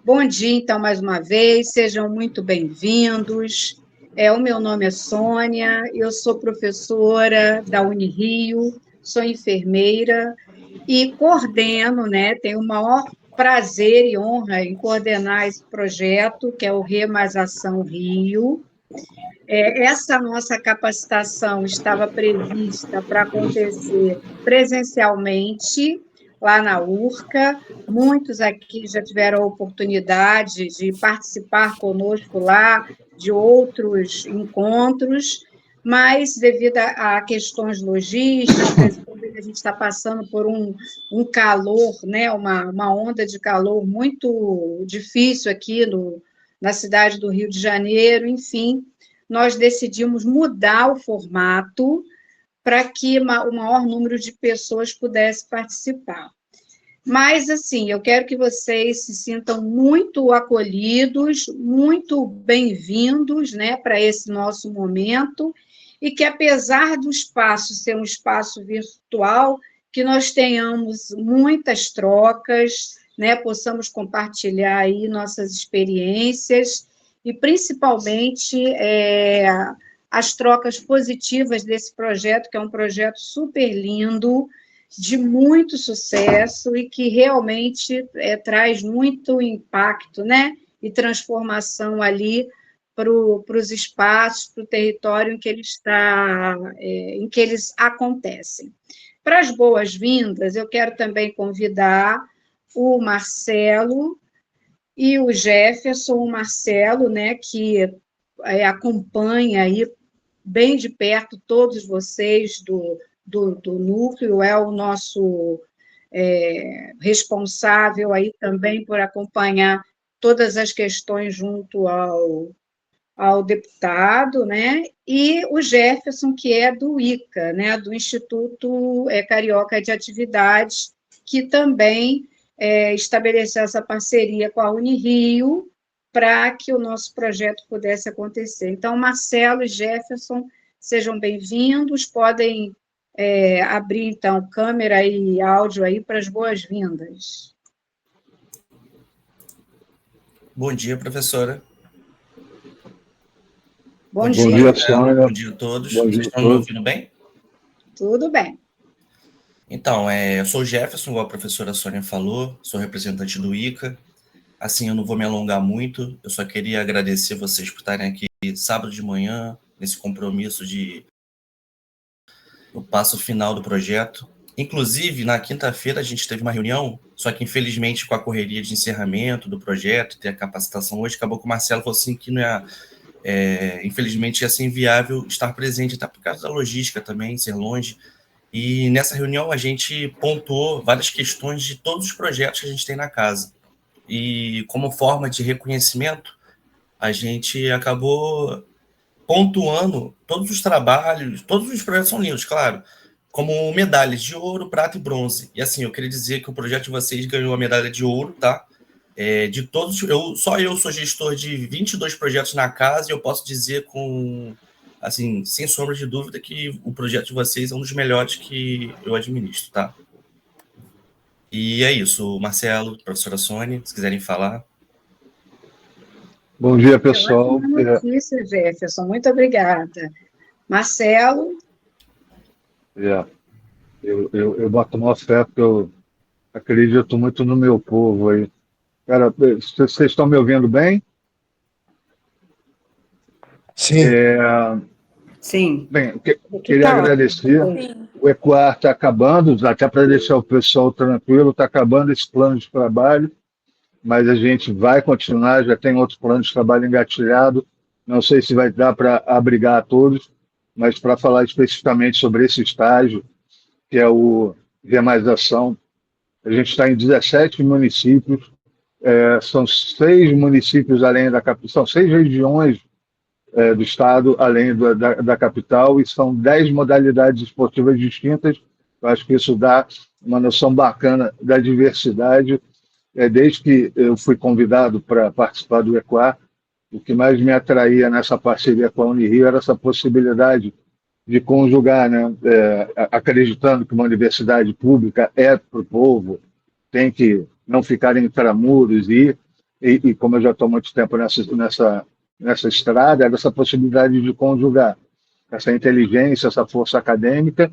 Bom dia, então, mais uma vez, sejam muito bem-vindos. O meu nome é Sônia, eu sou professora da Unirio, sou enfermeira e coordeno, tenho o maior prazer e honra em coordenar esse projeto, que é o Rê Mais Ação Rio. Essa nossa capacitação estava prevista para acontecer presencialmente, lá na URCA. Muitos aqui já tiveram a oportunidade de participar conosco lá de outros encontros, mas devido a questões logísticas, a gente está passando por um calor, uma onda de calor muito difícil aqui na cidade do Rio de Janeiro, enfim, nós decidimos mudar o formato para que o maior número de pessoas pudesse participar. Mas, assim, eu quero que vocês se sintam muito acolhidos, muito bem-vindos, para esse nosso momento, e que, apesar do espaço ser um espaço virtual, que nós tenhamos muitas trocas, possamos compartilhar aí nossas experiências, e, principalmente, as trocas positivas desse projeto, que é um projeto super lindo, de muito sucesso e que realmente traz muito impacto, e transformação ali para os espaços, para o território em que ele está, em que eles acontecem. Para as boas-vindas, eu quero também convidar o Marcelo e o Jefferson, o Marcelo, que acompanha aí bem de perto todos vocês do núcleo, é o nosso responsável aí também por acompanhar todas as questões junto ao deputado, e o Jefferson, que é do ICA, do Instituto Carioca de Atividades, que também estabeleceu essa parceria com a Unirio para que o nosso projeto pudesse acontecer. Então, Marcelo e Jefferson, sejam bem-vindos, podem abrir, então, câmera e áudio aí para as boas-vindas. Bom dia, professora. Bom dia, Sônia. Bom dia a todos. Vocês estão me ouvindo bem? Tudo bem. Então, eu sou o Jefferson, igual a professora Sônia falou, sou representante do ICA. Assim, eu não vou me alongar muito, eu só queria agradecer vocês por estarem aqui sábado de manhã, nesse compromisso no passo final do projeto. Inclusive, na quinta-feira a gente teve uma reunião, só que infelizmente com a correria de encerramento do projeto, ter a capacitação hoje, acabou que o Marcelo falou assim que não infelizmente ia ser inviável estar presente, até por causa da logística também, ser longe. E nessa reunião a gente pontuou várias questões de todos os projetos que a gente tem na casa. E como forma de reconhecimento, a gente acabou pontuando todos os trabalhos, todos os projetos são lindos, claro, como medalhas de ouro, prata e bronze. E assim, eu queria dizer que o projeto de vocês ganhou a medalha de ouro, tá? De todos, só eu sou gestor de 22 projetos na casa e eu posso dizer assim, sem sombra de dúvida que o projeto de vocês é um dos melhores que eu administro, tá? E é isso, Marcelo, professora Sônia, se quiserem falar. Bom dia, pessoal. Ótima notícia, Jefferson, muito obrigada. Marcelo? Eu boto uma fé porque eu acredito muito no meu povo aí. Cara, vocês estão me ouvindo bem? Sim. Sim. Bem, queria agradecer. Sim. O ECOAR está acabando, até para deixar o pessoal tranquilo, está acabando esse plano de trabalho, mas a gente vai continuar, já tem outro plano de trabalho engatilhado. Não sei se vai dar para abrigar a todos, mas para falar especificamente sobre esse estágio, que é o Via Mais Ação, a gente está em 17 municípios, são 6 municípios além da capital, são 6 regiões do estado, além da capital, e são 10 modalidades esportivas distintas. Eu acho que isso dá uma noção bacana da diversidade. Desde que eu fui convidado para participar do ECOAR, o que mais me atraía nessa parceria com a Unirio era essa possibilidade de conjugar, acreditando que uma universidade pública é para o povo, tem que não ficar em intramuros e e como eu já estou há muito tempo nessa estrada, é dessa possibilidade de conjugar essa inteligência, essa força acadêmica,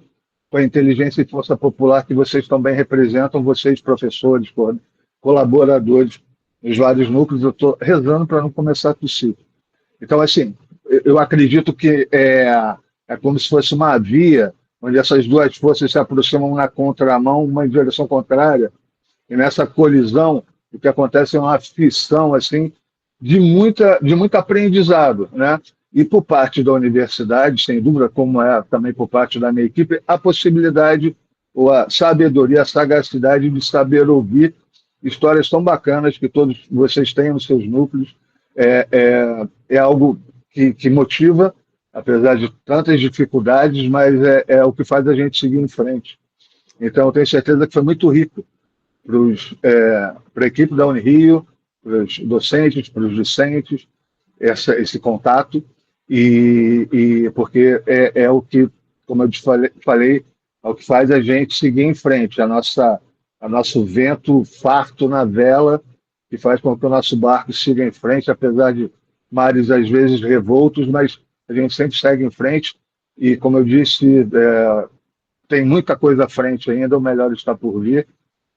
com a inteligência e força popular que vocês também representam, vocês, professores, colaboradores dos vários núcleos. Eu estou rezando para não começar a tossir. Então, assim, eu acredito que é como se fosse uma via onde essas duas forças se aproximam na contramão, uma em direção contrária, e nessa colisão, o que acontece é uma fissão assim, de muito aprendizado, né? E por parte da universidade, sem dúvida, como é também por parte da minha equipe, a possibilidade, ou a sabedoria, a sagacidade de saber ouvir histórias tão bacanas que todos vocês têm nos seus núcleos. É algo que motiva, apesar de tantas dificuldades, mas é o que faz a gente seguir em frente. Então, eu tenho certeza que foi muito rico para a equipe da Unirio, para os docentes, para os discentes, esse contato, e porque é o que, como eu te falei, é o que faz a gente seguir em frente, a nosso vento farto na vela, que faz com que o nosso barco siga em frente, apesar de mares às vezes revoltos, mas a gente sempre segue em frente, e como eu disse, tem muita coisa à frente ainda, o melhor está por vir,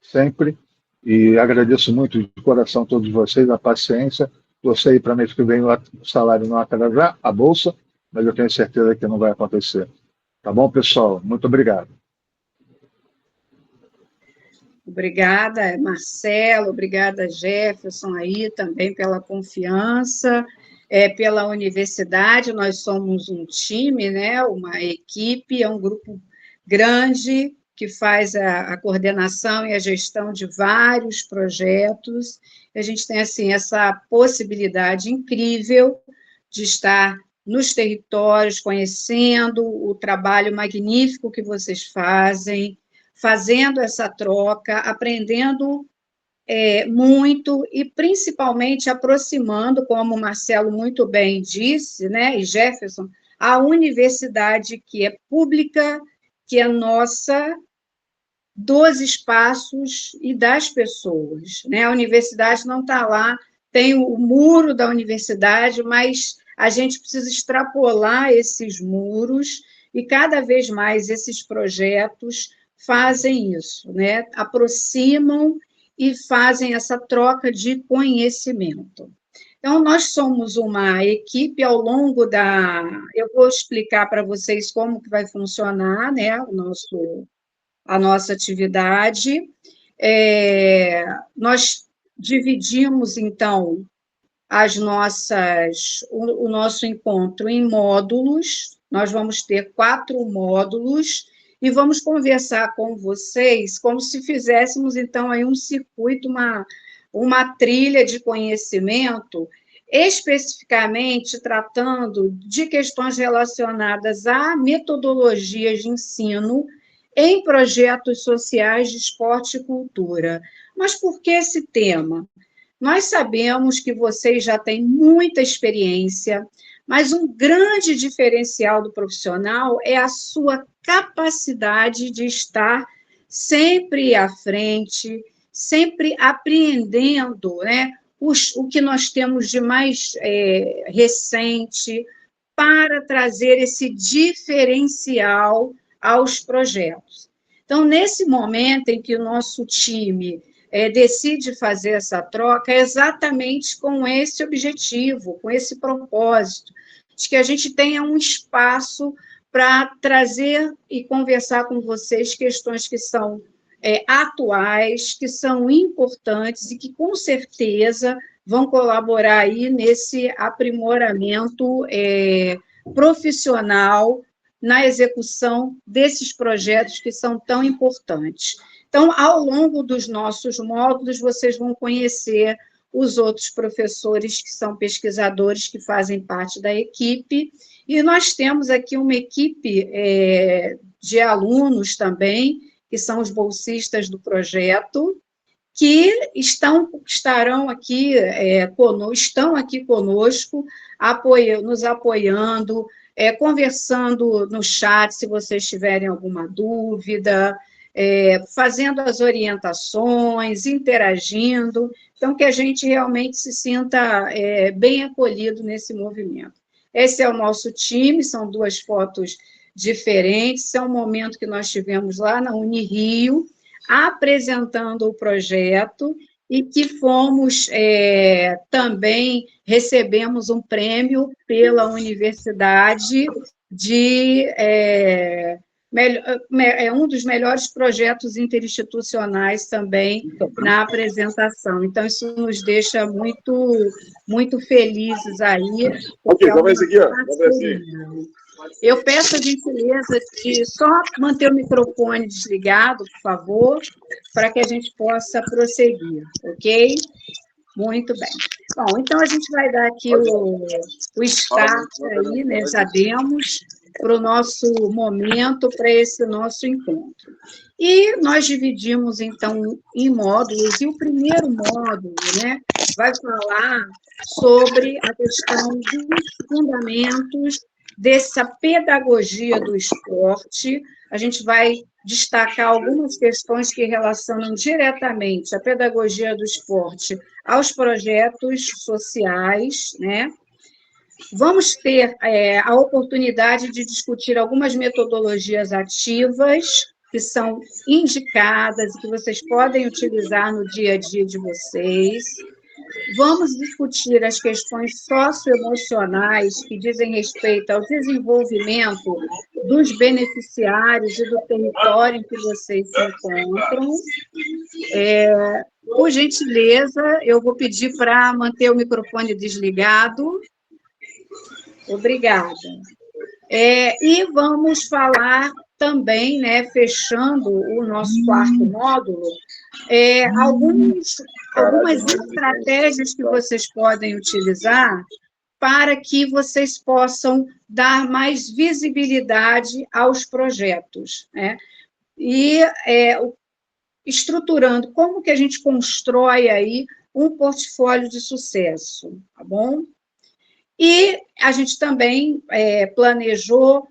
sempre, e agradeço muito de coração a todos vocês, a paciência. Torcei para mês que vem o salário não atrasar, a bolsa, mas eu tenho certeza que não vai acontecer. Tá bom, pessoal? Muito obrigado. Obrigada, Marcelo, obrigada, Jefferson, aí também pela confiança, pela universidade. Nós somos um time, né? Uma equipe, é um grupo grande que faz a coordenação e a gestão de vários projetos. A gente tem, assim, essa possibilidade incrível de estar nos territórios, conhecendo o trabalho magnífico que vocês fazem, fazendo essa troca, aprendendo muito e, principalmente, aproximando, como o Marcelo muito bem disse, né, e Jefferson, a universidade que é pública, que é nossa, dos espaços e das pessoas, né? A universidade não está lá, tem o muro da universidade, mas a gente precisa extrapolar esses muros e cada vez mais esses projetos fazem isso, né? Aproximam e fazem essa troca de conhecimento. Então, nós somos uma equipe ao longo da... Eu vou explicar para vocês como que vai funcionar, né, a nossa atividade. Nós dividimos, então, o nosso encontro em módulos. Nós vamos ter 4 módulos e vamos conversar com vocês como se fizéssemos, então, aí um circuito, uma trilha de conhecimento, especificamente tratando de questões relacionadas a metodologias de ensino em projetos sociais de esporte e cultura. Mas por que esse tema? Nós sabemos que vocês já têm muita experiência, mas um grande diferencial do profissional é a sua capacidade de estar sempre à frente, sempre apreendendo, né, o que nós temos de mais recente para trazer esse diferencial aos projetos. Então, nesse momento em que o nosso time decide fazer essa troca, é exatamente com esse objetivo, com esse propósito, de que a gente tenha um espaço para trazer e conversar com vocês questões que são atuais, que são importantes e que, com certeza, vão colaborar aí nesse aprimoramento profissional na execução desses projetos que são tão importantes. Então, ao longo dos nossos módulos, vocês vão conhecer os outros professores que são pesquisadores, que fazem parte da equipe, e nós temos aqui uma equipe de alunos também, que são os bolsistas do projeto, que estarão aqui estão aqui conosco, nos apoiando, conversando no chat, se vocês tiverem alguma dúvida, fazendo as orientações, interagindo, então que a gente realmente se sinta bem acolhido nesse movimento. Esse é o nosso time, são 2 fotos diferentes, é um momento que nós tivemos lá na Unirio, apresentando o projeto, e que fomos também, recebemos um prêmio pela universidade de um dos melhores projetos interinstitucionais também na apresentação. Então, isso nos deixa muito, muito felizes aí. Ok, vamos aqui, ó. Eu peço a gentileza de só manter o microfone desligado, por favor, para que a gente possa prosseguir, ok? Muito bem. Bom, então a gente vai dar aqui o start aí, né? Já demos para o nosso momento, para esse nosso encontro. E nós dividimos, então, em módulos, e o primeiro módulo, né, vai falar sobre a questão dos fundamentos dessa pedagogia do esporte. A gente vai destacar algumas questões que relacionam diretamente a pedagogia do esporte aos projetos sociais, né? Vamos ter a oportunidade de discutir algumas metodologias ativas que são indicadas e que vocês podem utilizar no dia a dia de vocês. Vamos discutir as questões socioemocionais que dizem respeito ao desenvolvimento dos beneficiários e do território em que vocês se encontram. Por gentileza, eu vou pedir para manter o microfone desligado. Obrigada. E vamos falar também, né, fechando o nosso 4º módulo, algumas estratégias que vocês podem utilizar para que vocês possam dar mais visibilidade aos projetos, né? E estruturando como que a gente constrói aí um portfólio de sucesso, tá bom? E a gente também planejou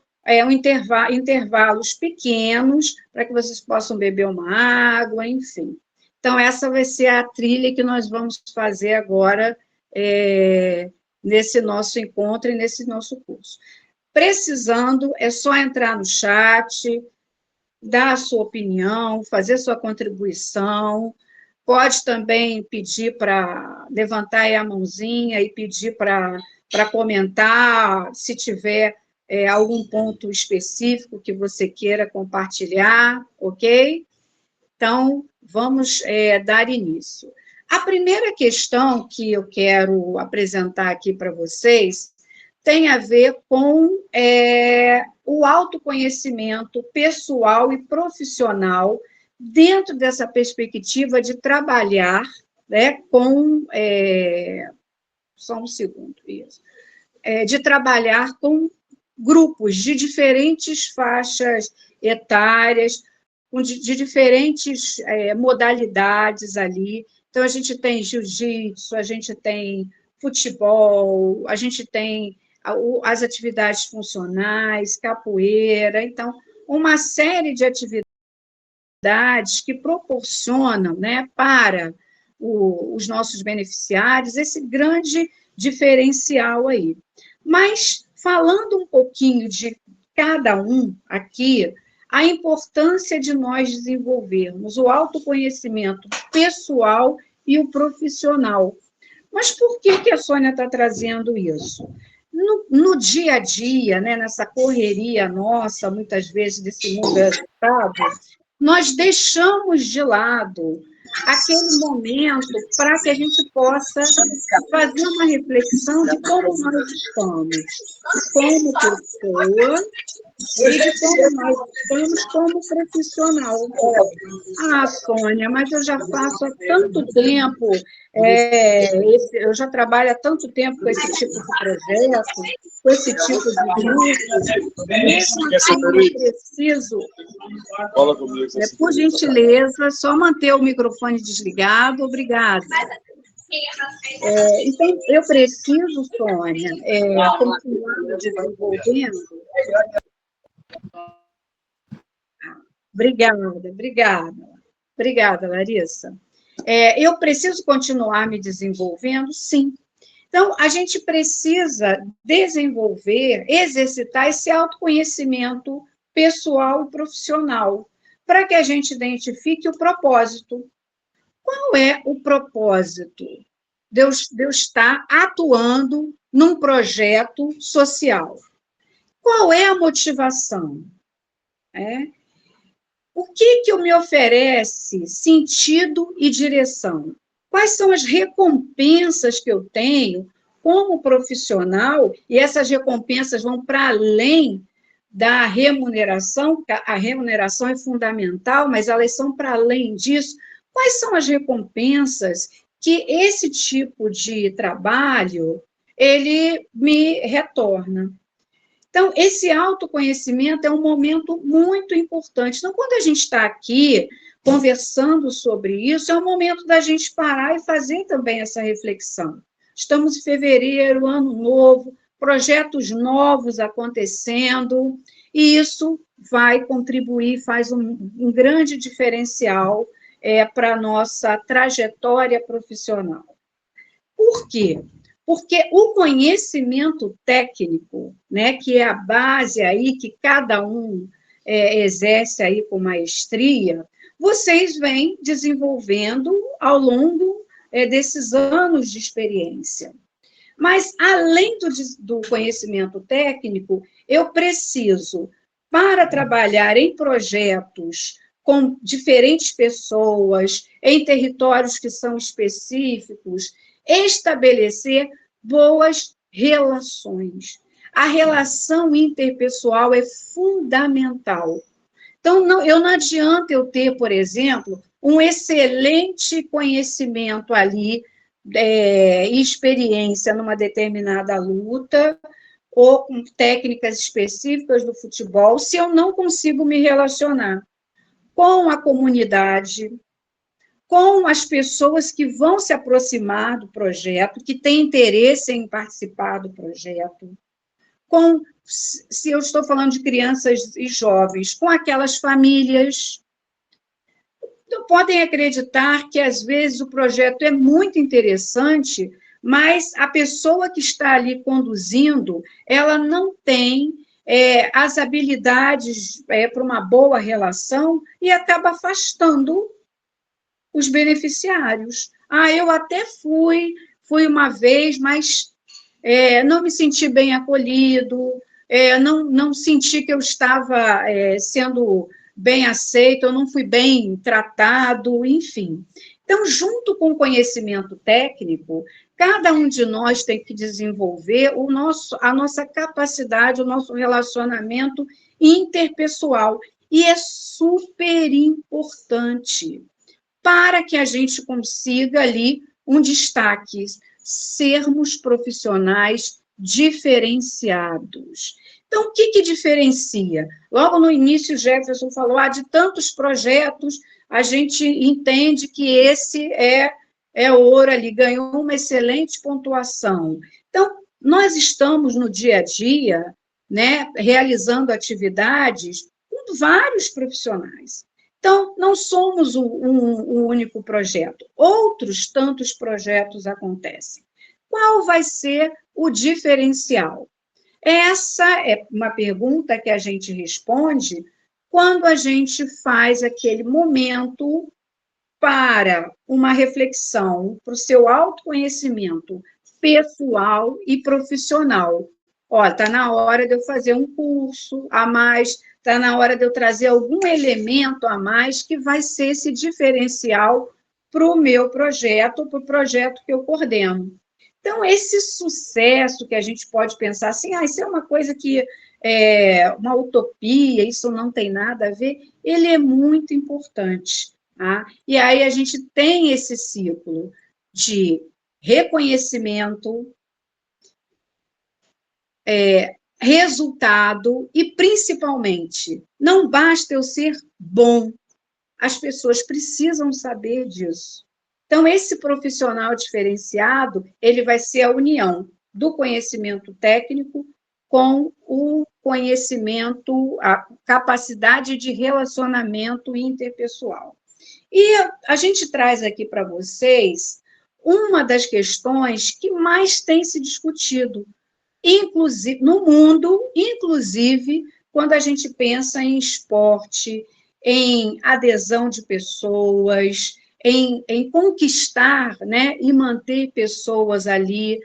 intervalos pequenos para que vocês possam beber uma água, enfim. Então, essa vai ser a trilha que nós vamos fazer agora nesse nosso encontro e nesse nosso curso. Precisando, é só entrar no chat, dar a sua opinião, fazer sua contribuição. Pode também pedir para levantar aí a mãozinha e pedir para comentar, se tiver algum ponto específico que você queira compartilhar, ok? Então, vamos dar início. A primeira questão que eu quero apresentar aqui para vocês tem a ver com o autoconhecimento pessoal e profissional dentro dessa perspectiva de trabalhar, né, com... só um segundo, isso. De trabalhar com grupos de diferentes faixas etárias, de diferentes modalidades ali. Então, a gente tem jiu-jitsu, a gente tem futebol, a gente tem as atividades funcionais, capoeira, então, uma série de atividades que proporcionam, né, para os nossos beneficiários esse grande diferencial aí. Mas, falando um pouquinho de cada um aqui, a importância de nós desenvolvermos o autoconhecimento pessoal e o profissional. Mas por que a Sônia está trazendo isso? No dia a dia, né, nessa correria nossa, muitas vezes, desse mundo agitado, nós deixamos de lado aquele momento para que a gente possa fazer uma reflexão de como nós estamos, como pessoa, e de como nós estamos como profissional. Ah, Sônia, mas eu já faço há tanto tempo, eu já trabalho há tanto tempo com esse tipo de projeto, com esse tipo de grupo, mesmo assim eu preciso, por gentileza, só manter o microfone desligado, obrigada. Então, eu preciso, Sônia, continuar desenvolvendo. Obrigada, Larissa. Eu preciso continuar me desenvolvendo? Sim. Então, a gente precisa desenvolver, exercitar esse autoconhecimento pessoal e profissional, para que a gente identifique o propósito. Qual é o propósito de eu estar atuando num projeto social? Qual é a motivação? O que me oferece sentido e direção? Quais são as recompensas que eu tenho como profissional? E essas recompensas vão para além da remuneração, a remuneração é fundamental, mas elas são para além disso. Quais são as recompensas que esse tipo de trabalho ele me retorna? Então, esse autoconhecimento é um momento muito importante. Então, quando a gente está aqui conversando sobre isso, é o momento da gente parar e fazer também essa reflexão. Estamos em fevereiro, ano novo, projetos novos acontecendo, e isso vai contribuir, faz um grande diferencial para a nossa trajetória profissional. Por quê? Porque o conhecimento técnico, né, que é a base aí que cada um exerce aí com maestria, vocês vêm desenvolvendo ao longo desses anos de experiência. Mas, além do conhecimento técnico, eu preciso, para trabalhar em projetos com diferentes pessoas, em territórios que são específicos, estabelecer boas relações. A relação interpessoal é fundamental. Então, não adianta eu ter, por exemplo, um excelente conhecimento ali, experiência numa determinada luta, ou com técnicas específicas do futebol, se eu não consigo me relacionar com a comunidade, com as pessoas que vão se aproximar do projeto, que têm interesse em participar do projeto, se eu estou falando de crianças e jovens, com aquelas famílias. Então, podem acreditar que, às vezes, o projeto é muito interessante, mas a pessoa que está ali conduzindo, ela não tem as habilidades para uma boa relação e acaba afastando os beneficiários. Eu até fui uma vez, mas não me senti bem acolhido, não senti que eu estava sendo bem aceito, eu não fui bem tratado, enfim. Então, junto com o conhecimento técnico, cada um de nós tem que desenvolver a nossa capacidade, o nosso relacionamento interpessoal, e é super importante para que a gente consiga ali um destaque, sermos profissionais diferenciados. Então, o que diferencia? Logo no início, Jefferson falou, de tantos projetos, a gente entende que esse é ouro ali, ganhou uma excelente pontuação. Então, nós estamos no dia a dia, né, realizando atividades com vários profissionais. Então, não somos um único projeto. Outros tantos projetos acontecem. Qual vai ser o diferencial? Essa é uma pergunta que a gente responde quando a gente faz aquele momento para uma reflexão, para o seu autoconhecimento pessoal e profissional. Está na hora de eu fazer um curso a mais, está na hora de eu trazer algum elemento a mais que vai ser esse diferencial para o meu projeto, para o projeto que eu coordeno. Então, esse sucesso que a gente pode pensar assim, isso é uma coisa que é uma utopia, isso não tem nada a ver, ele é muito importante. Tá? E aí a gente tem esse ciclo de reconhecimento, resultado e, principalmente, não basta eu ser bom, as pessoas precisam saber disso. Então, esse profissional diferenciado, ele vai ser a união do conhecimento técnico com conhecimento, a capacidade de relacionamento interpessoal. E a gente traz aqui para vocês uma das questões que mais tem se discutido, inclusive no mundo, inclusive quando a gente pensa em esporte, em adesão de pessoas, em conquistar, né, e manter pessoas ali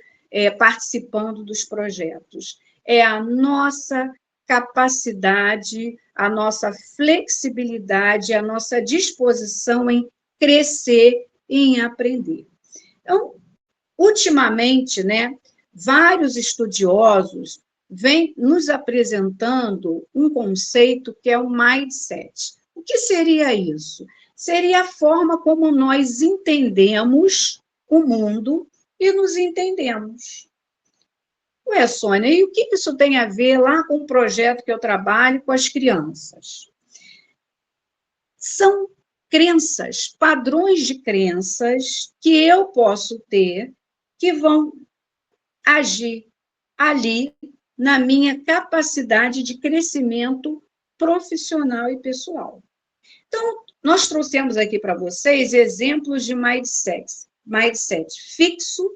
participando dos projetos. É a nossa capacidade, a nossa flexibilidade, a nossa disposição em crescer e em aprender. Então, ultimamente, né, vários estudiosos vêm nos apresentando um conceito que é o mindset. O que seria isso? Seria a forma como nós entendemos o mundo e nos entendemos. Ué, Sônia, e o que isso tem a ver lá com o projeto que eu trabalho com as crianças? São crenças, padrões de crenças que eu posso ter que vão agir ali na minha capacidade de crescimento profissional e pessoal. Então, nós trouxemos aqui para vocês exemplos de mindset fixo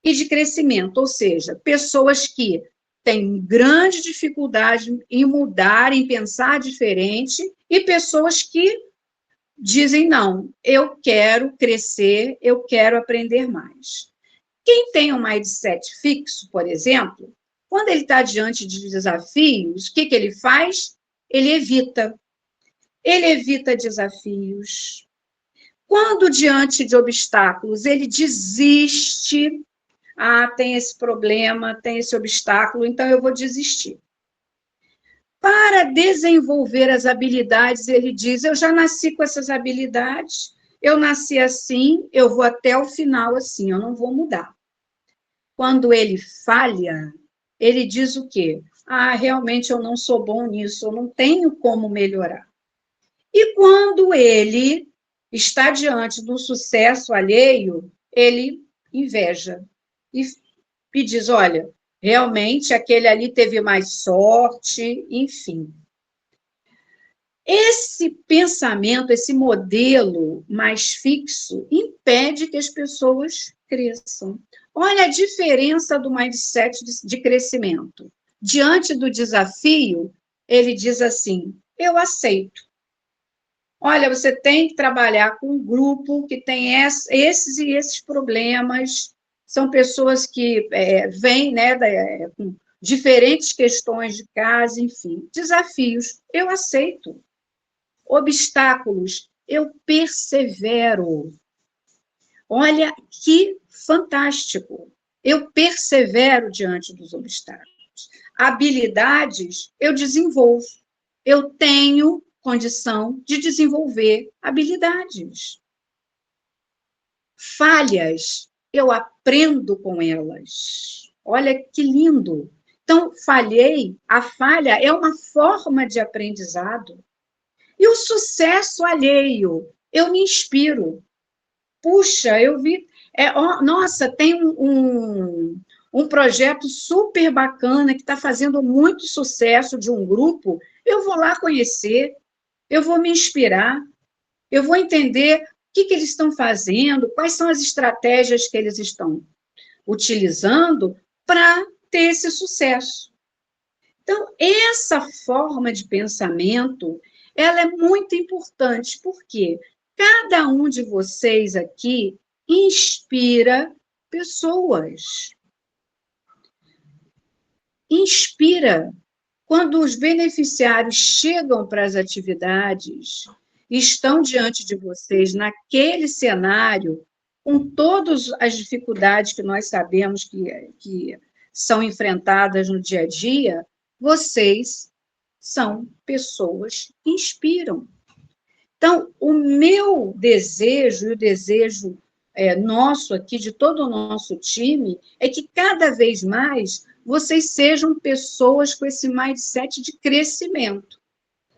e de crescimento, ou seja, pessoas que têm grande dificuldade em mudar, em pensar diferente, e pessoas que dizem, não, eu quero crescer, eu quero aprender mais. Quem tem um mindset fixo, por exemplo, quando ele está diante de desafios, o que ele faz? Ele evita desafios. Quando diante de obstáculos, ele desiste. Ah, tem esse problema, tem esse obstáculo, então eu vou desistir. Para desenvolver as habilidades, ele diz, eu já nasci com essas habilidades, eu nasci assim, eu vou até o final assim, eu não vou mudar. Quando ele falha, ele diz o quê? Ah, realmente eu não sou bom nisso, eu não tenho como melhorar. E quando ele está diante do sucesso alheio, ele inveja. E diz, olha, realmente aquele ali teve mais sorte, enfim. Esse pensamento, esse modelo mais fixo, impede que as pessoas cresçam. Olha a diferença do mindset de crescimento. Diante do desafio, ele diz assim, eu aceito. Olha, você tem que trabalhar com um grupo que tem esses e esses problemas, são pessoas que vêm, né, com diferentes questões de casa, enfim, desafios, eu aceito. Obstáculos, eu persevero. Olha que fantástico. Eu persevero diante dos obstáculos. Habilidades, eu desenvolvo. Eu tenho condição de desenvolver habilidades. Falhas, eu aprendo com elas. Olha que lindo. Então, falhei, a falha é uma forma de aprendizado. E o sucesso alheio, eu me inspiro. Puxa, eu vi... nossa, tem um projeto super bacana que está fazendo muito sucesso de um grupo, eu vou lá conhecer, eu vou me inspirar, eu vou entender o que eles estão fazendo, quais são as estratégias que eles estão utilizando para ter esse sucesso. Então, essa forma de pensamento, ela é muito importante, porque cada um de vocês aqui inspira pessoas. Inspira. Quando os beneficiários chegam para as atividades, estão diante de vocês naquele cenário, com todas as dificuldades que nós sabemos que são enfrentadas no dia a dia, vocês são pessoas que inspiram. Então, o meu desejo, e o desejo nosso aqui, de todo o nosso time, é que cada vez mais vocês sejam pessoas com esse mindset de crescimento,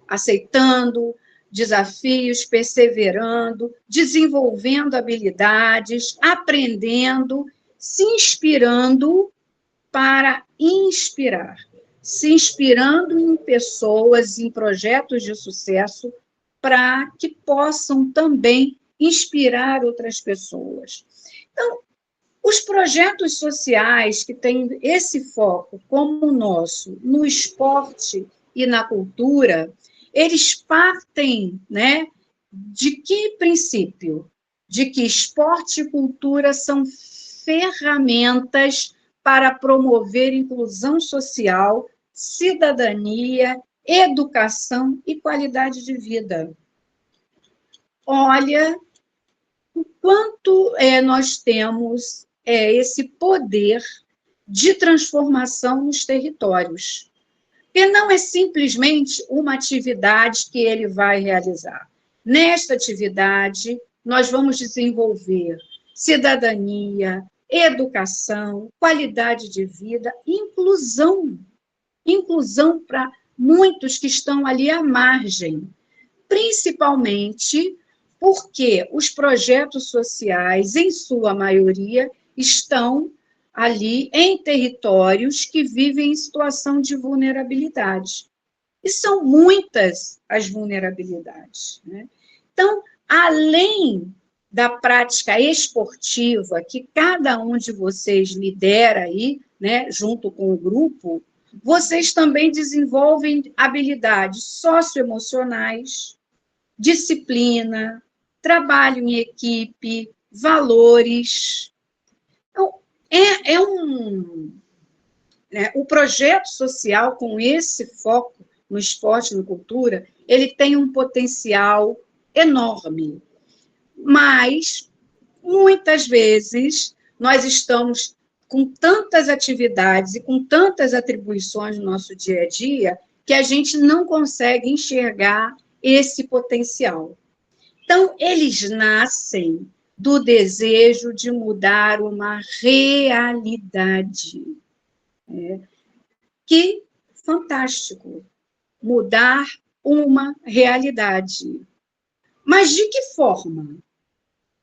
aceitando desafios, perseverando, desenvolvendo habilidades, aprendendo, se inspirando para inspirar. se inspirando em pessoas, em projetos de sucesso, para que possam também inspirar outras pessoas. Então, os projetos sociais que têm esse foco, como o nosso, no esporte e na cultura, eles partem, né, de que princípio? De que esporte e cultura são ferramentas para promover inclusão social, cidadania, educação e qualidade de vida. Olha o quanto nós temos esse poder de transformação nos territórios. E não é simplesmente uma atividade que ele vai realizar. Nesta atividade, nós vamos desenvolver cidadania, educação, qualidade de vida, inclusão. Inclusão para muitos que estão ali à margem, principalmente porque os projetos sociais, em sua maioria, estão ali em territórios que vivem em situação de vulnerabilidade. E são muitas as vulnerabilidades, né? Então, além da prática esportiva que cada um de vocês lidera aí, né, junto com o grupo, vocês também desenvolvem habilidades socioemocionais, disciplina, trabalho em equipe, valores. Então, o projeto social com esse foco no esporte e na cultura, ele tem um potencial enorme. Mas, muitas vezes, nós estamos com tantas atividades e com tantas atribuições no nosso dia a dia que a gente não consegue enxergar esse potencial. Então, eles nascem do desejo de mudar uma realidade. Que fantástico! Mudar uma realidade. Mas de que forma?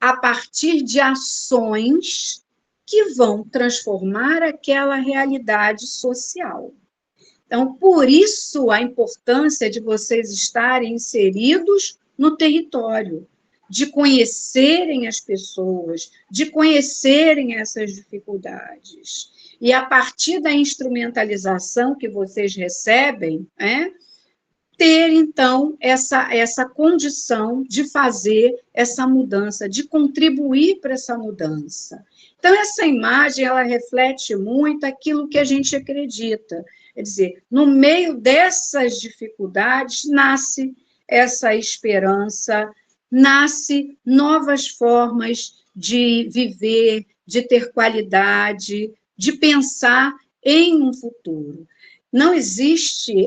A partir de ações que vão transformar aquela realidade social. Então, por isso a importância de vocês estarem inseridos no território, de conhecerem as pessoas, de conhecerem essas dificuldades. E a partir da instrumentalização que vocês recebem, ter, então, essa condição de fazer essa mudança, de contribuir para essa mudança. Então, essa imagem, ela reflete muito aquilo que a gente acredita. Quer dizer, no meio dessas dificuldades, nasce essa esperança, nasce novas formas de viver, de ter qualidade, de pensar em um futuro. Não existe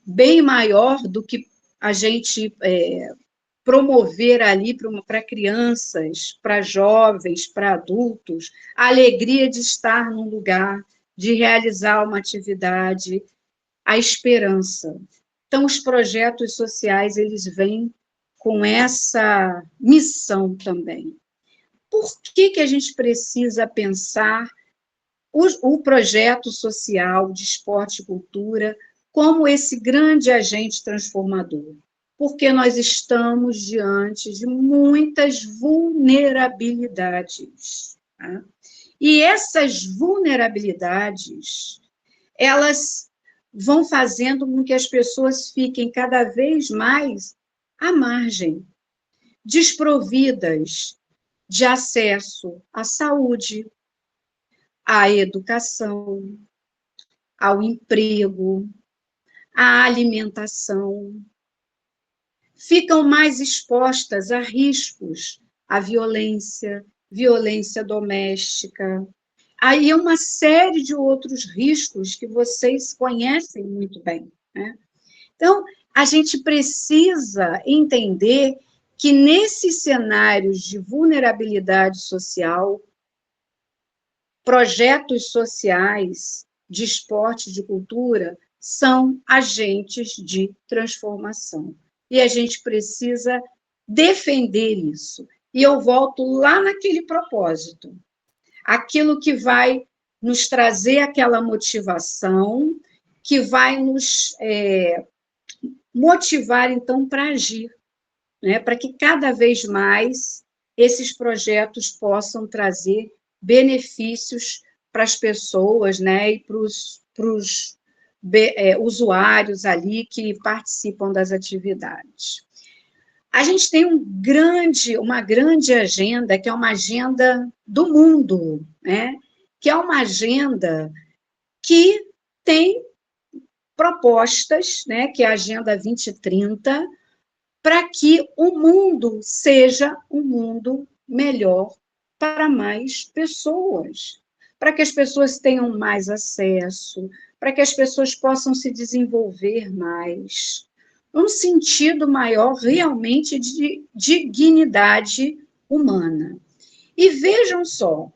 bem maior do que a gente promover ali para crianças, para jovens, para adultos, a alegria de estar num lugar, de realizar uma atividade, a esperança. Então, os projetos sociais, eles vêm com essa missão também. Por que a gente precisa pensar o projeto social de esporte e cultura como esse grande agente transformador? Porque nós estamos diante de muitas vulnerabilidades. Tá? E essas vulnerabilidades, elas vão fazendo com que as pessoas fiquem cada vez mais à margem, desprovidas de acesso à saúde, à educação, ao emprego, à alimentação. Ficam mais expostas a riscos, à violência doméstica. Aí é uma série de outros riscos que vocês conhecem muito bem, né? Então, a gente precisa entender que nesses cenários de vulnerabilidade social, projetos sociais de esporte, de cultura, são agentes de transformação. E a gente precisa defender isso. E eu volto lá naquele propósito. Aquilo que vai nos trazer aquela motivação que vai nos motivar, então, para agir, né? Para que cada vez mais esses projetos possam trazer benefícios para as pessoas, né? E para os usuários ali que participam das atividades. A gente tem uma grande agenda, que é uma agenda do mundo, né? Que é uma agenda que tem propostas, né? Que é a Agenda 2030, para que o mundo seja um mundo melhor para mais pessoas, para que as pessoas tenham mais acesso, para que as pessoas possam se desenvolver mais, num sentido maior realmente de dignidade humana. E vejam só,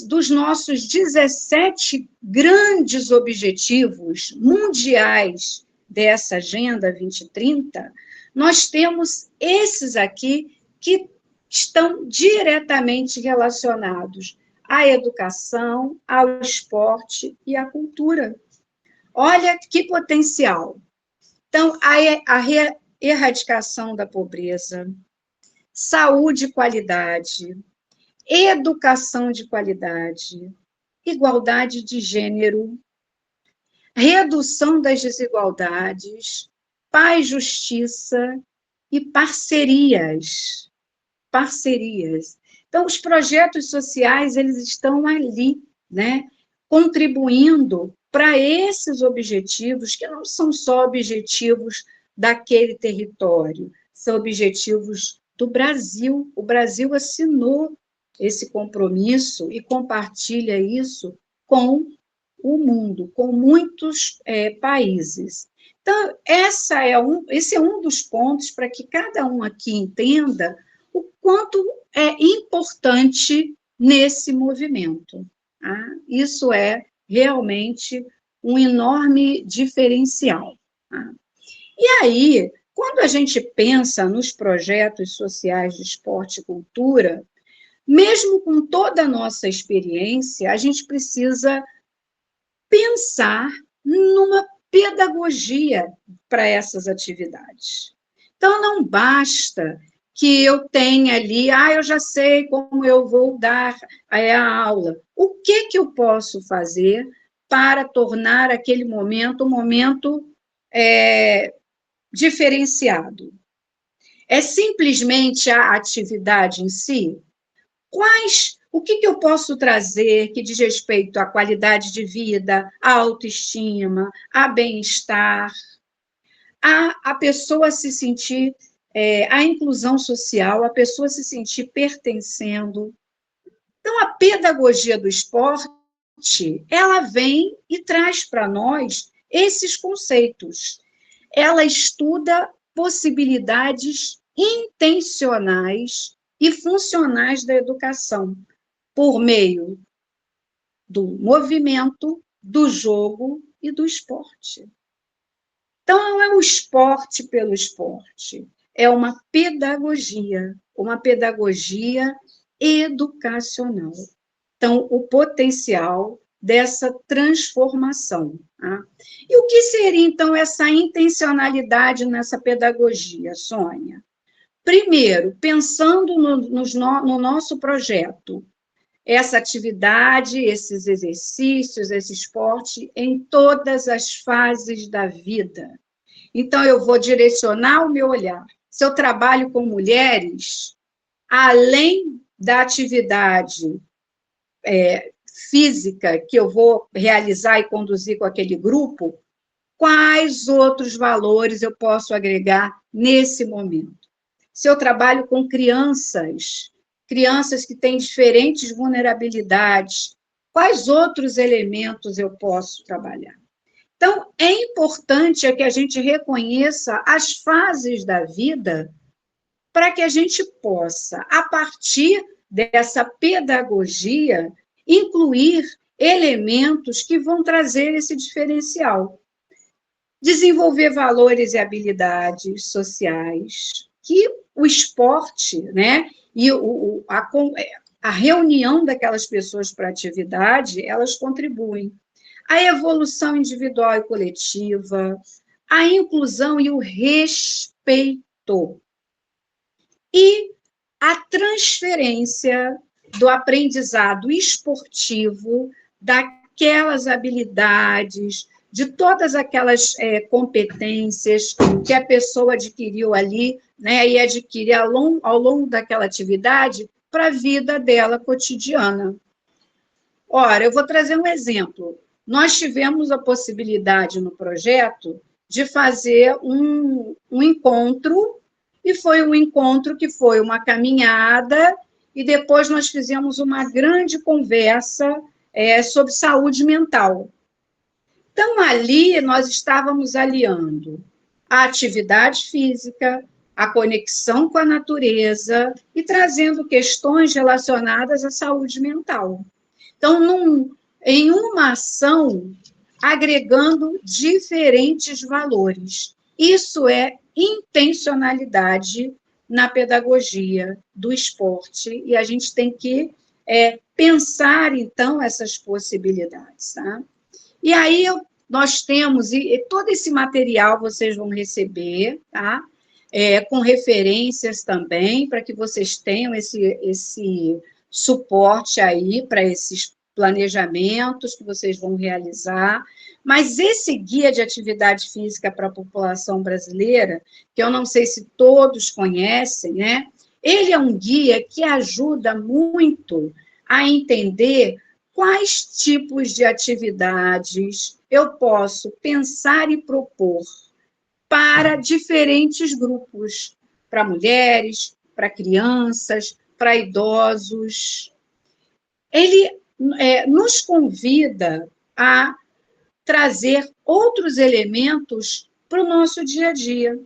dos nossos 17 grandes objetivos mundiais dessa Agenda 2030, nós temos esses aqui que estão diretamente relacionados à educação, ao esporte e à cultura. Olha que potencial. Então, a erradicação da pobreza, saúde e qualidade, educação de qualidade, igualdade de gênero, redução das desigualdades, paz, justiça e parcerias. Parcerias. Então, os projetos sociais, eles estão ali, né, contribuindo para esses objetivos, que não são só objetivos daquele território, são objetivos do Brasil. O Brasil assinou esse compromisso e compartilha isso com o mundo, com muitos países. Então, esse é um dos pontos para que cada um aqui entenda o quanto é importante nesse movimento. Tá? Isso é realmente um enorme diferencial. Tá? E aí, quando a gente pensa nos projetos sociais de esporte e cultura, mesmo com toda a nossa experiência, a gente precisa pensar numa pedagogia para essas atividades. Então, não basta que eu tenha ali, eu já sei como eu vou dar a aula. O que eu posso fazer para tornar aquele momento um momento diferenciado? É simplesmente a atividade em si? O que eu posso trazer que diz respeito à qualidade de vida, à autoestima, a bem-estar, a pessoa se sentir, a inclusão social, a pessoa se sentir pertencendo. Então, a pedagogia do esporte, ela vem e traz para nós esses conceitos. Ela estuda possibilidades intencionais e funcionais da educação, por meio do movimento, do jogo e do esporte. Então, não é o esporte pelo esporte, é uma pedagogia educacional. Então, o potencial dessa transformação. Tá? E o que seria, então, essa intencionalidade nessa pedagogia, Sônia? Primeiro, pensando no nosso projeto, essa atividade, esses exercícios, esse esporte, em todas as fases da vida. Então, eu vou direcionar o meu olhar. Se eu trabalho com mulheres, além da atividade física que eu vou realizar e conduzir com aquele grupo, quais outros valores eu posso agregar nesse momento? Se eu trabalho com crianças que têm diferentes vulnerabilidades, quais outros elementos eu posso trabalhar? Então, é importante que a gente reconheça as fases da vida para que a gente possa, a partir dessa pedagogia, incluir elementos que vão trazer esse diferencial. Desenvolver valores e habilidades sociais, que o esporte, né, e a reunião daquelas pessoas para a atividade, elas contribuem. A evolução individual e coletiva, a inclusão e o respeito. E a transferência do aprendizado esportivo, daquelas habilidades, de todas aquelas competências que a pessoa adquiriu ali, né, e adquire ao longo daquela atividade para a vida dela cotidiana. Ora, eu vou trazer um exemplo. Nós tivemos a possibilidade no projeto de fazer um encontro, e foi um encontro que foi uma caminhada, e depois nós fizemos uma grande conversa sobre saúde mental. Então, ali nós estávamos aliando a atividade física, a conexão com a natureza e trazendo questões relacionadas à saúde mental. Então, em uma ação, agregando diferentes valores. Isso é intencionalidade na pedagogia do esporte, e a gente tem que pensar, então, essas possibilidades. Tá? E aí, nós temos, e todo esse material vocês vão receber, tá? Com referências também, para que vocês tenham esse suporte aí para esses planejamentos que vocês vão realizar. Mas esse guia de atividade física para a população brasileira, que eu não sei se todos conhecem, né? Ele é um guia que ajuda muito a entender quais tipos de atividades eu posso pensar e propor para diferentes grupos, para mulheres, para crianças, para idosos. Ele nos convida a trazer outros elementos para o nosso dia a dia,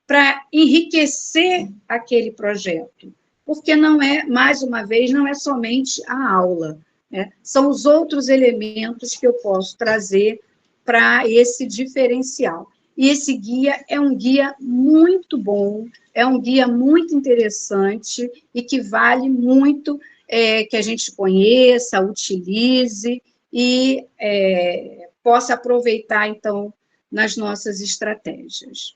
para enriquecer aquele projeto, porque não é, mais uma vez, não é somente a aula, né? São os outros elementos que eu posso trazer para esse diferencial. E esse guia é um guia muito bom, é um guia muito interessante e que vale muito que a gente conheça, utilize e possa aproveitar, então, nas nossas estratégias.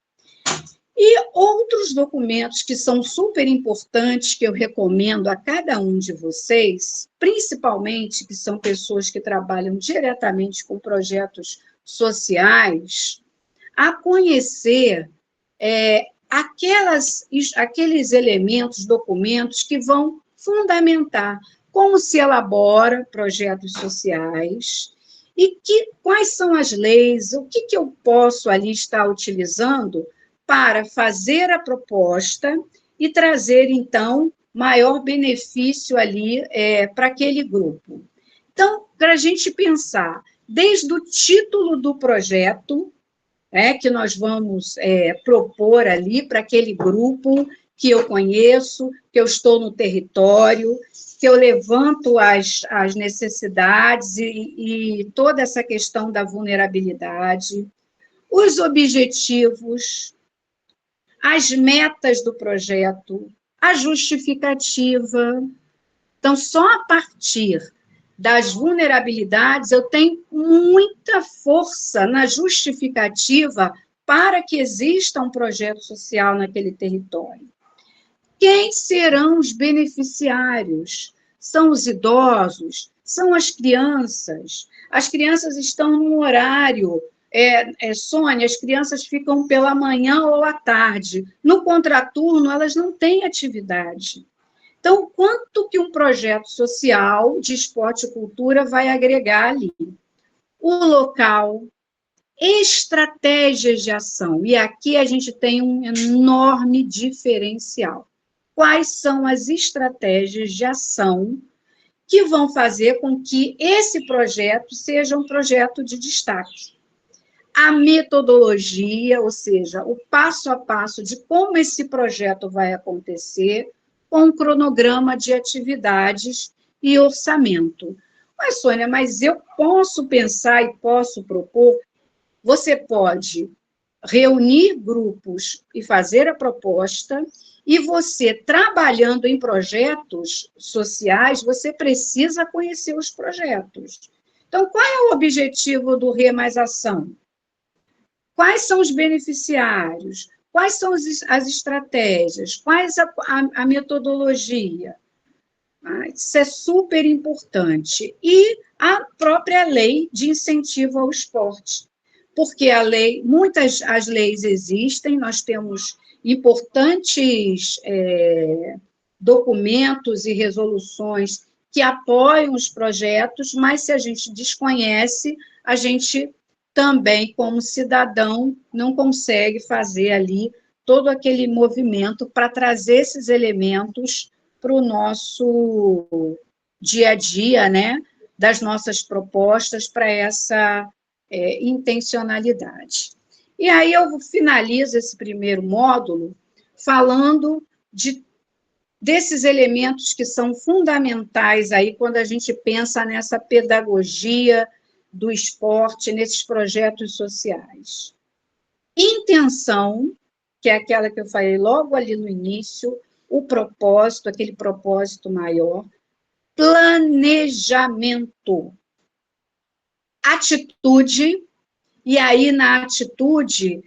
E outros documentos que são super importantes, que eu recomendo a cada um de vocês, principalmente que são pessoas que trabalham diretamente com projetos sociais, a conhecer aqueles elementos, documentos que vão fundamentar como se elabora projetos sociais e quais são as leis, o que eu posso ali estar utilizando para fazer a proposta e trazer, então, maior benefício ali para aquele grupo. Então, para a gente pensar, desde o título do projeto, que nós vamos propor ali para aquele grupo que eu conheço, que eu estou no território, que eu levanto as necessidades e toda essa questão da vulnerabilidade, os objetivos, as metas do projeto, a justificativa. Então, só a partir das vulnerabilidades eu tenho muita força na justificativa para que exista um projeto social naquele território. Quem serão os beneficiários? São os idosos? São as crianças? As crianças estão num horário... Sônia, as crianças ficam pela manhã ou à tarde. No contraturno, elas não têm atividade. Então, quanto que um projeto social de esporte e cultura vai agregar ali? O local, estratégias de ação. E aqui a gente tem um enorme diferencial. Quais são as estratégias de ação que vão fazer com que esse projeto seja um projeto de destaque? A metodologia, ou seja, o passo a passo de como esse projeto vai acontecer, com um cronograma de atividades e orçamento. Mas, Sônia, mas eu posso pensar e posso propor? Você pode reunir grupos e fazer a proposta, E você, trabalhando em projetos sociais, você precisa conhecer os projetos. Então, qual é o objetivo do Rê Mais Ação? Quais são os beneficiários? Quais são as estratégias? Quais a metodologia? Isso é super importante. E a própria lei de incentivo ao esporte. Porque as leis existem, nós temos importantes documentos e resoluções que apoiam os projetos, mas se a gente desconhece, a gente também, como cidadão, não consegue fazer ali todo aquele movimento para trazer esses elementos para o nosso dia a dia, né, das nossas propostas para essa intencionalidade. E aí eu finalizo esse primeiro módulo falando desses elementos que são fundamentais aí quando a gente pensa nessa pedagogia do esporte, nesses projetos sociais. Intenção, que é aquela que eu falei logo ali no início, o propósito, aquele propósito maior. Planejamento. Atitude, e aí na atitude,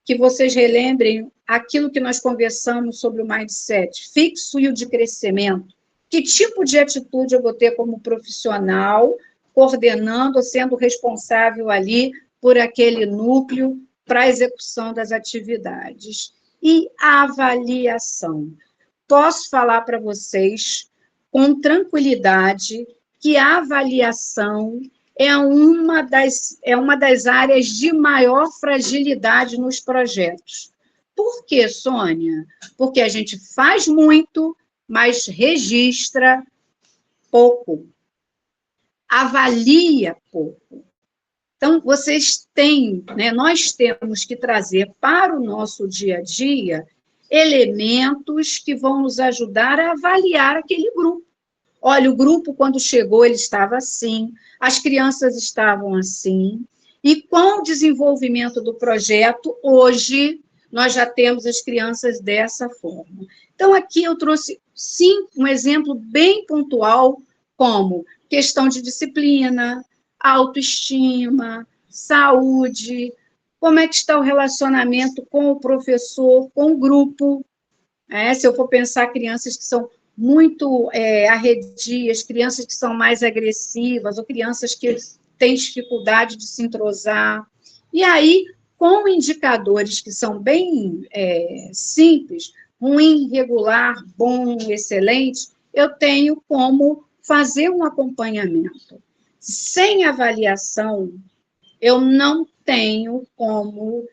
que vocês relembrem aquilo que nós conversamos sobre o mindset, fixo e o de crescimento. Que tipo de atitude eu vou ter como profissional, coordenando, sendo responsável ali por aquele núcleo para a execução das atividades. E avaliação. Posso falar para vocês com tranquilidade que a avaliação é uma das áreas de maior fragilidade nos projetos. Por quê, Sônia? Porque a gente faz muito, mas registra pouco. Avalia pouco. Então, nós temos que trazer para o nosso dia a dia elementos que vão nos ajudar a avaliar aquele grupo. Olha, o grupo, quando chegou, ele estava assim, as crianças estavam assim, e com o desenvolvimento do projeto, hoje, nós já temos as crianças dessa forma. Então, aqui eu trouxe, sim, um exemplo bem pontual, como questão de disciplina, autoestima, saúde, como é que está o relacionamento com o professor, com o grupo. Se eu for pensar crianças que são muito arredias, crianças que são mais agressivas, ou crianças que têm dificuldade de se entrosar. E aí, com indicadores que são bem simples, ruim, regular, bom, excelente, eu tenho como fazer um acompanhamento. Sem avaliação, eu não tenho como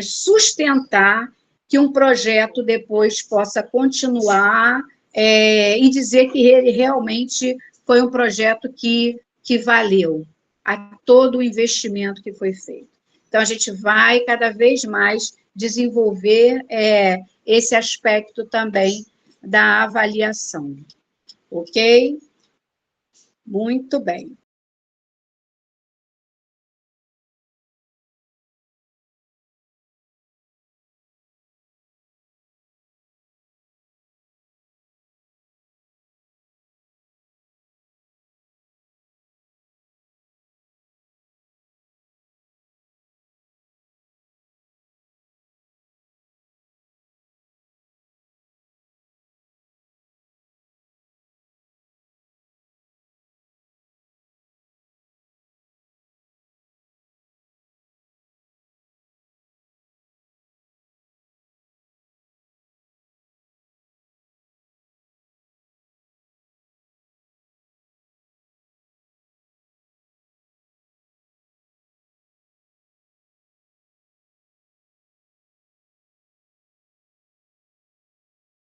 sustentar que um projeto depois possa continuar e dizer que ele realmente foi um projeto que valeu a todo o investimento que foi feito. Então, a gente vai cada vez mais desenvolver esse aspecto também da avaliação. Ok? Muito bem.